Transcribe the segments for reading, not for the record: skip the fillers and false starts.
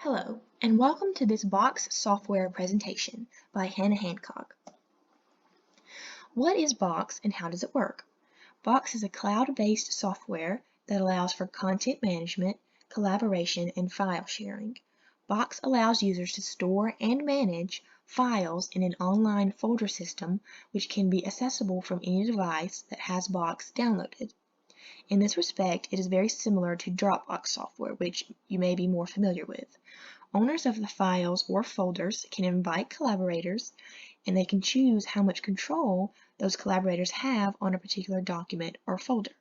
Hello, and welcome to this Box software presentation by Hancock. What is Box and how does it work? Box is a cloud-based software that allows for content management, collaboration, and file sharing. Box allows users to store and manage files in an online folder system which can be accessible from any device that has Box downloaded. In this respect, it is very similar to Dropbox software, which you may be more familiar with. Owners of the files or folders can invite collaborators, and they can choose how much control those collaborators have on a particular document or folder.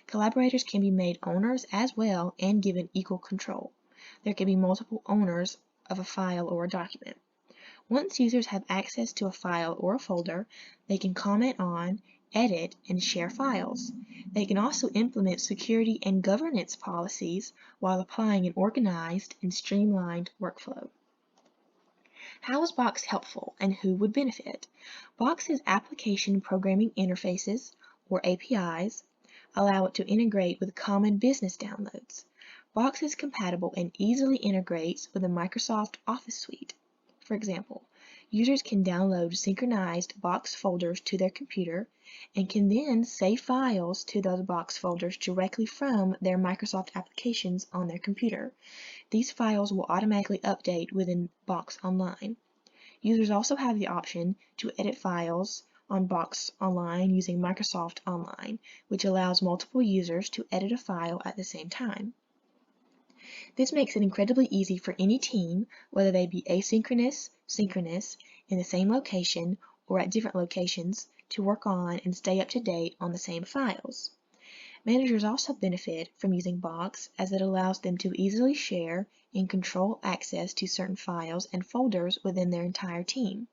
Collaborators can be made owners as well and given equal control. There can be multiple owners of a file or a document. Once users have access to a file or a folder, they can comment on, edit, and share files. They can also implement security and governance policies while applying an organized and streamlined workflow. How is Box helpful and who would benefit? Box's application programming interfaces, or APIs, allow it to integrate with common business downloads. Box is compatible and easily integrates with the Microsoft Office suite. For example, users can download synchronized Box folders to their computer and can then save files to those Box folders directly from their Microsoft applications on their computer. These files will automatically update within Box Online. Users also have the option to edit files on Box Online using Microsoft Online, which allows multiple users to edit a file at the same time. This makes it incredibly easy for any team, whether they be asynchronous, synchronous, in the same location, or at different locations, to work on and stay up to date on the same files. Managers also benefit from using Box as it allows them to easily share and control access to certain files and folders within their entire team.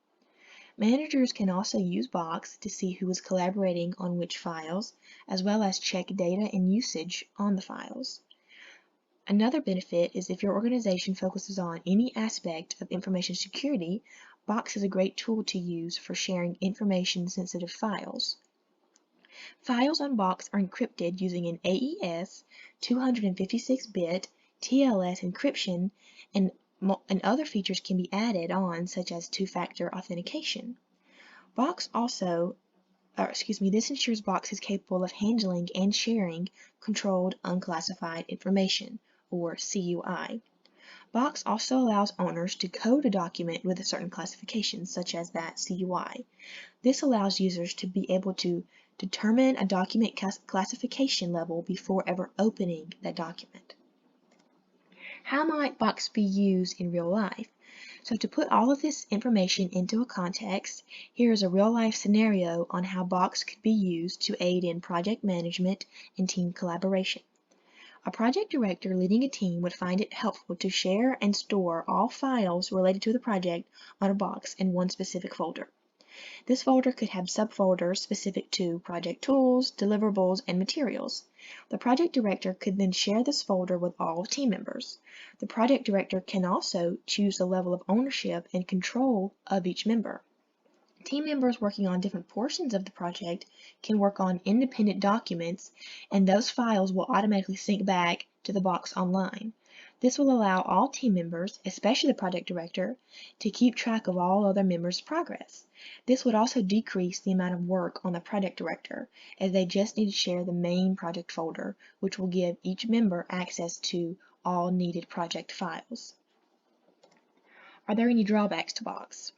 Managers can also use Box to see who is collaborating on which files, as well as check data and usage on the files. Another benefit is if your organization focuses on any aspect of information security, Box is a great tool to use for sharing information-sensitive files. Files on Box are encrypted using an AES 256-bit TLS encryption, and other features can be added on, such as two-factor authentication. This ensures Box is capable of handling and sharing controlled unclassified information, or CUI. Box also allows owners to code a document with a certain classification, such as that CUI. This allows users to be able to determine a document classification level before ever opening that document. How might Box be used in real life? So to put all of this information into a context, here is a real-life scenario on how Box could be used to aid in project management and team collaboration. A project director leading a team would find it helpful to share and store all files related to the project on a box in one specific folder. This folder could have subfolders specific to project tools, deliverables, and materials. The project director could then share this folder with all team members. The project director can also choose the level of ownership and control of each member. Team members working on different portions of the project can work on independent documents, and those files will automatically sync back to the Box Online. This will allow all team members, especially the project director, to keep track of all other members' progress. This would also decrease the amount of work on the project director, as they just need to share the main project folder, which will give each member access to all needed project files. Are there any drawbacks to Box?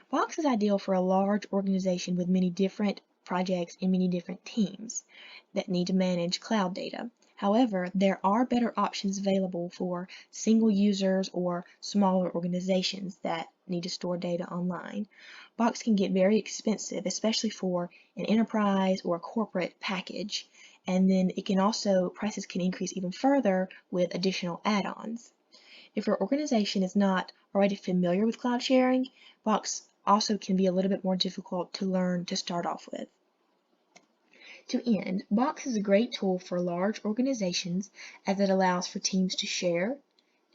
Box is ideal for a large organization with many different projects and many different teams that need to manage cloud data. However, there are better options available for single users or smaller organizations that need to store data online. Box can get very expensive, especially for an enterprise or a corporate package, and then prices can increase even further with additional add-ons. If your organization is not already familiar with cloud sharing, Box also can be a little bit more difficult to learn to start off with. To end, Box is a great tool for large organizations as it allows for teams to share,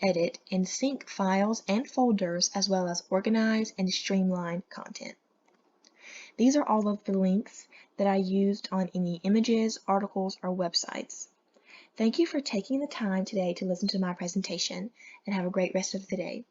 edit, and sync files and folders, as well as organize and streamline content. These are all of the links that I used on any images, articles, or websites. Thank you for taking the time today to listen to my presentation, and have a great rest of the day.